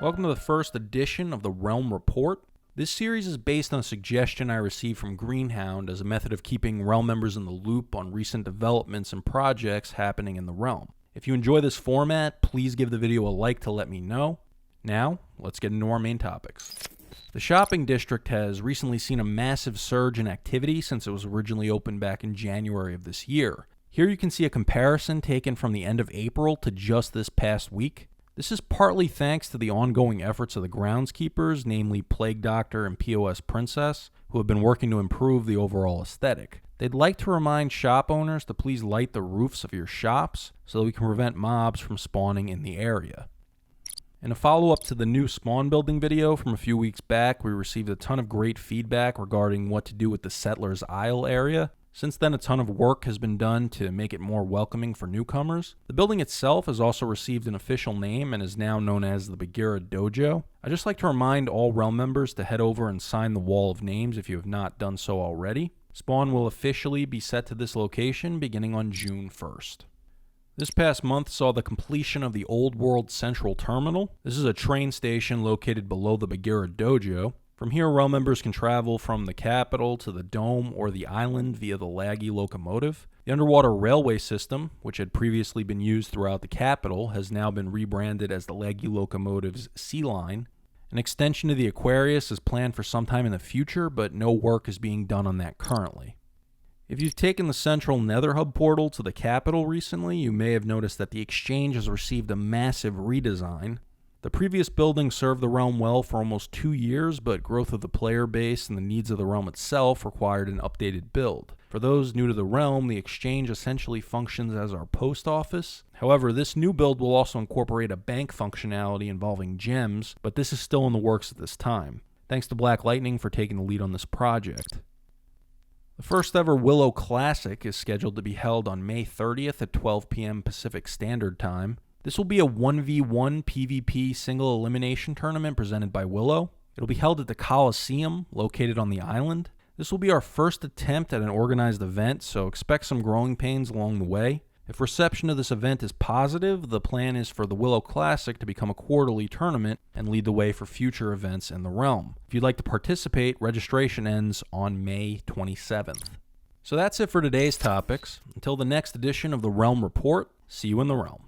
Welcome to the first edition of the Realm Report. This series is based on a suggestion I received from Greenhound as a method of keeping Realm members in the loop on recent developments and projects happening in the Realm. If you enjoy this format, please give the video a like to let me know. Now, let's get into our main topics. The shopping district has recently seen a massive surge in activity since it was originally opened back in January of this year. Here you can see a comparison taken from the end of April to just this past week. This is partly thanks to the ongoing efforts of the groundskeepers, namely Plague Doctor and POS Princess, who have been working to improve the overall aesthetic. They'd like to remind shop owners to please light the roofs of your shops so that we can prevent mobs from spawning in the area. In a follow-up to the new spawn building video from a few weeks back, we received a ton of great feedback regarding what to do with the Settlers Isle area. Since then, a ton of work has been done to make it more welcoming for newcomers. The building itself has also received an official name and is now known as the Bagheera Dojo. I'd just like to remind all Realm members to head over and sign the Wall of Names if you have not done so already. Spawn will officially be set to this location beginning on June 1st. This past month saw the completion of the Old World Central Terminal. This is a train station located below the Bagheera Dojo. From here, Realm members can travel from the capital to the dome or the island via the Laggy locomotive. The underwater railway system, which had previously been used throughout the capital, has now been rebranded as the Laggy locomotive's Sea Line. An extension to the Aquarius is planned for sometime in the future, but no work is being done on that currently. If you've taken the central Nether Hub portal to the capital recently, you may have noticed that the exchange has received a massive redesign. The previous building served the realm well for almost 2 years, but growth of the player base and the needs of the realm itself required an updated build. For those new to the realm, the exchange essentially functions as our post office. However, this new build will also incorporate a bank functionality involving gems, but this is still in the works at this time. Thanks to Black Lightning for taking the lead on this project. The first ever Willow Classic is scheduled to be held on May 30th at 12 p.m. Pacific Standard Time. This will be a 1v1 PvP single elimination tournament presented by Willow. It'll be held at the Coliseum, located on the island. This will be our first attempt at an organized event, so expect some growing pains along the way. If reception of this event is positive, the plan is for the Willow Classic to become a quarterly tournament and lead the way for future events in the realm. If you'd like to participate, registration ends on May 27th. So that's it for today's topics. Until the next edition of the Realm Report, see you in the realm.